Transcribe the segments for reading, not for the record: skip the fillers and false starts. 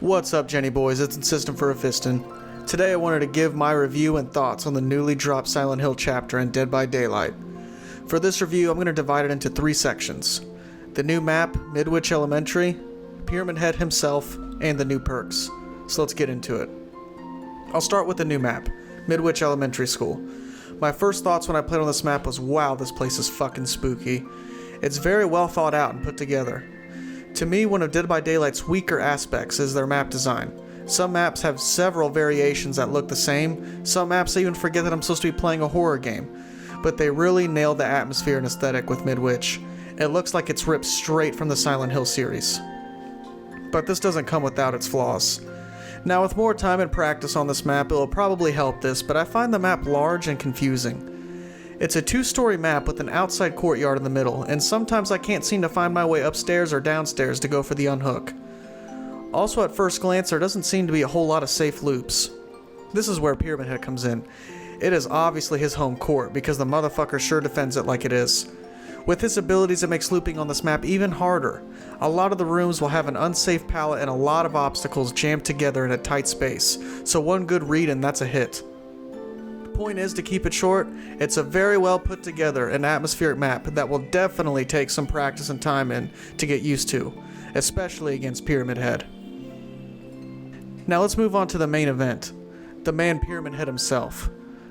What's up, Jenny boys? It's Insistent for a Fistin'. Today I wanted to give my review and thoughts on the newly dropped Silent Hill chapter in Dead by Daylight. For this review, I'm going to divide it into 3 sections. The new map, Midwich Elementary, Pyramid Head himself, and the new perks. So let's get into it. I'll start with the new map, Midwich Elementary School. My first thoughts when I played on this map was, wow, this place is fucking spooky. It's very well thought out and put together. To me, one of Dead by Daylight's weaker aspects is their map design. Some maps have several variations that look the same, some maps I even forget that I'm supposed to be playing a horror game. But they really nailed the atmosphere and aesthetic with Midwich. It looks like it's ripped straight from the Silent Hill series. But this doesn't come without its flaws. Now, with more time and practice on this map, it will probably help this, but I find the map large and confusing. It's a 2-story map with an outside courtyard in the middle, and sometimes I can't seem to find my way upstairs or downstairs to go for the unhook. Also, at first glance, there doesn't seem to be a whole lot of safe loops. This is where Pyramid Head comes in. It is obviously his home court, because the motherfucker sure defends it like it is. With his abilities, it makes looping on this map even harder. A lot of the rooms will have an unsafe palette and a lot of obstacles jammed together in a tight space, so one good read and that's a hit. Point is, to keep it short, it's a very well put together and atmospheric map that will definitely take some practice and time in to get used to, especially against Pyramid Head. Now let's move on to the main event, the man Pyramid Head himself.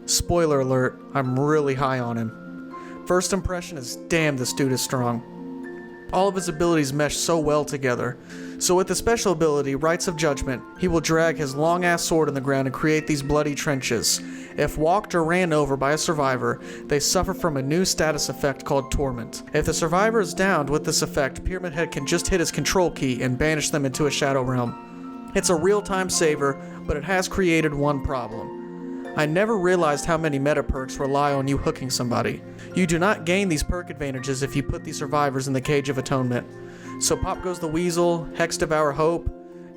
Spoiler alert, I'm really high on him. First impression is, damn, this dude is strong. All of his abilities mesh so well together. So with the special ability, Rites of Judgment, he will drag his long-ass sword in the ground and create these bloody trenches. If walked or ran over by a survivor, they suffer from a new status effect called Torment. If the survivor is downed with this effect, Pyramid Head can just hit his control key and banish them into a shadow realm. It's a real-time saver, but it has created one problem. I never realized how many meta perks rely on you hooking somebody. You do not gain these perk advantages if you put these survivors in the Cage of Atonement. So Pop Goes the Weasel, Hex Devour Hope,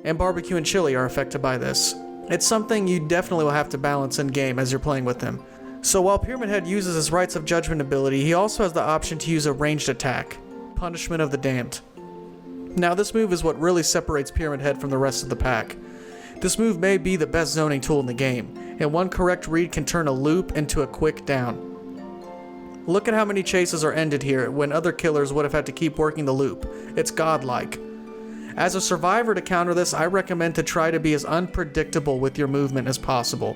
and Barbecue and Chili are affected by this. It's something you definitely will have to balance in game as you're playing with him. So while Pyramid Head uses his Rites of Judgment ability, he also has the option to use a ranged attack, Punishment of the Damned. Now this move is what really separates Pyramid Head from the rest of the pack. This move may be the best zoning tool in the game, and one correct read can turn a loop into a quick down. Look at how many chases are ended here when other killers would have had to keep working the loop. It's godlike. As a survivor to counter this, I recommend to try to be as unpredictable with your movement as possible.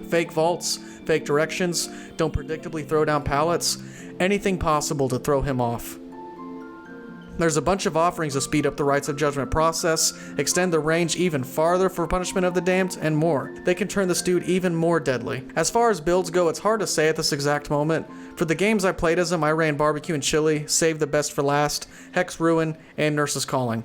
Fake vaults, fake directions, don't predictably throw down pallets, anything possible to throw him off. There's a bunch of offerings to speed up the Rites of Judgment process, extend the range even farther for Punishment of the Damned, and more. They can turn this dude even more deadly. As far as builds go, it's hard to say at this exact moment. For the games I played as him, I ran Barbecue and Chili, Save the Best for Last, Hex Ruin, and Nurse's Calling.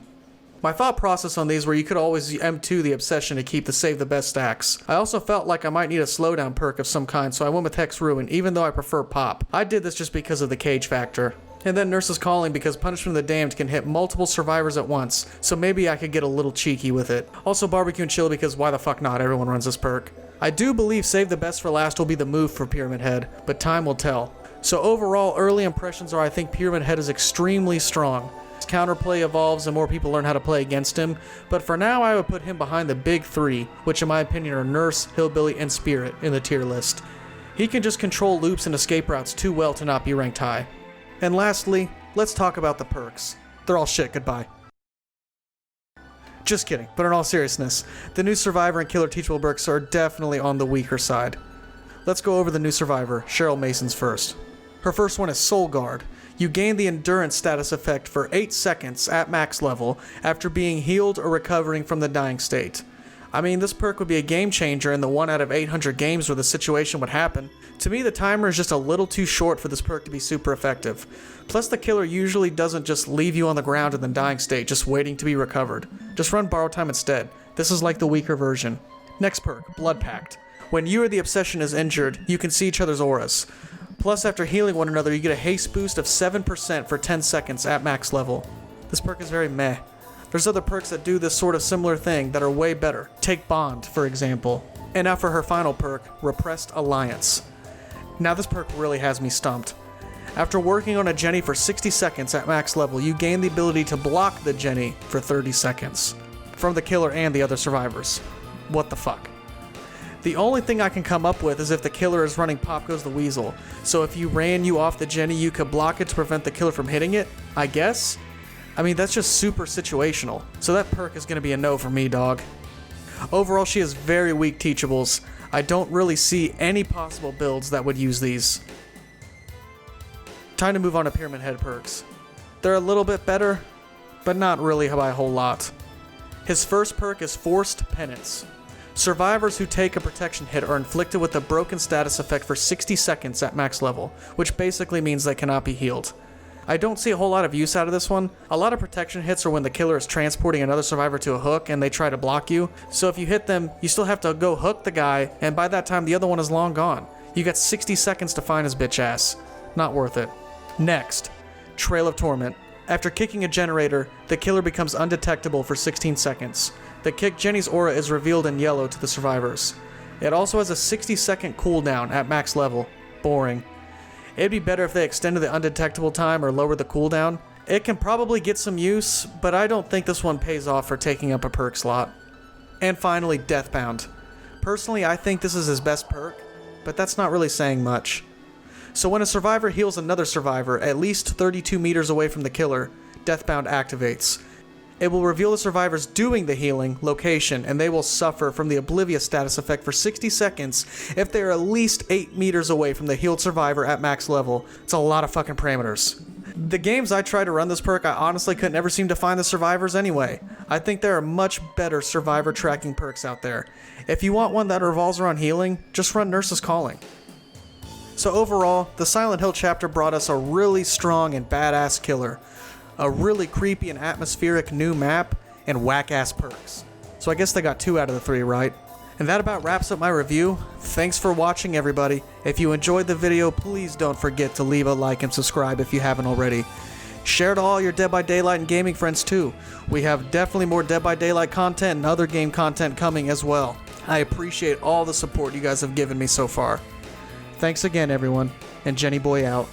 My thought process on these were you could always M2 the Obsession to keep the Save the Best stacks. I also felt like I might need a slowdown perk of some kind, so I went with Hex Ruin, even though I prefer Pop. I did this just because of the cage factor. And then Nurse's Calling because Punishment of the Damned can hit multiple survivors at once, so maybe I could get a little cheeky with it. Also Barbecue and Chill because why the fuck not, everyone runs this perk. I do believe Save the Best for Last will be the move for Pyramid Head, but time will tell. So overall, early impressions are I think Pyramid Head is extremely strong. His counterplay evolves and more people learn how to play against him, but for now I would put him behind the big 3, which in my opinion are Nurse, Hillbilly, and Spirit in the tier list. He can just control loops and escape routes too well to not be ranked high. And lastly, let's talk about the perks. They're all shit, goodbye. Just kidding, but in all seriousness, the new Survivor and Killer Teachable perks are definitely on the weaker side. Let's go over the new Survivor, Cheryl Mason's first. Her first one is Soul Guard. You gain the Endurance status effect for 8 seconds at max level after being healed or recovering from the dying state. I mean, this perk would be a game changer in the 1 out of 800 games where the situation would happen. To me, the timer is just a little too short for this perk to be super effective. Plus, the killer usually doesn't just leave you on the ground in the dying state, just waiting to be recovered. Just run Borrow Time instead. This is like the weaker version. Next perk, Blood Pact. When you or the Obsession is injured, you can see each other's auras. Plus, after healing one another, you get a haste boost of 7% for 10 seconds at max level. This perk is very meh. There's other perks that do this sort of similar thing that are way better. Take Bond, for example. And now for her final perk, Repressed Alliance. Now this perk really has me stumped. After working on a Genny for 60 seconds at max level, you gain the ability to block the Genny for 30 seconds. from the killer and the other survivors. What the fuck? The only thing I can come up with is if the killer is running Pop Goes the Weasel. So if you ran you off the Jenny, you could block it to prevent the killer from hitting it, I guess? I mean, that's just super situational. So that perk is going to be a no for me, dog. Overall, she has very weak teachables. I don't really see any possible builds that would use these. Time to move on to Pyramid Head perks. They're a little bit better, but not really by a whole lot. His first perk is Forced Penance. Survivors who take a protection hit are inflicted with a broken status effect for 60 seconds at max level, which basically means they cannot be healed. I don't see a whole lot of use out of this one. A lot of protection hits are when the killer is transporting another survivor to a hook and they try to block you. So if you hit them, you still have to go hook the guy, and by that time the other one is long gone. You got 60 seconds to find his bitch ass. Not worth it. Next, Trail of Torment. After kicking a generator, the killer becomes undetectable for 16 seconds. The kick Jenny's aura is revealed in yellow to the survivors. It also has a 60-second cooldown at max level. Boring. It'd be better if they extended the undetectable time or lowered the cooldown. It can probably get some use, but I don't think this one pays off for taking up a perk slot. And finally, Deathbound. Personally, I think this is his best perk, but that's not really saying much. So when a survivor heals another survivor at least 32 meters away from the killer, Deathbound activates. It will reveal the survivors doing the healing location, and they will suffer from the Oblivious status effect for 60 seconds if they are at least 8 meters away from the healed survivor at max level. It's a lot of fucking parameters. The games I tried to run this perk, I honestly could never seem to find the survivors anyway. I think there are much better survivor tracking perks out there. If you want one that revolves around healing, just run Nurse's Calling. So overall, the Silent Hill chapter brought us a really strong and badass killer, a really creepy and atmospheric new map, and whack-ass perks. So I guess they got 2 out of the 3 right. And that about wraps up my review. Thanks for watching, everybody. If you enjoyed the video, please don't forget to leave a like and subscribe if you haven't already. Share to all your Dead by Daylight and gaming friends too. We have definitely more Dead by Daylight content and other game content coming as well. I appreciate all the support you guys have given me so far. Thanks again, everyone, and Jenny Boy out.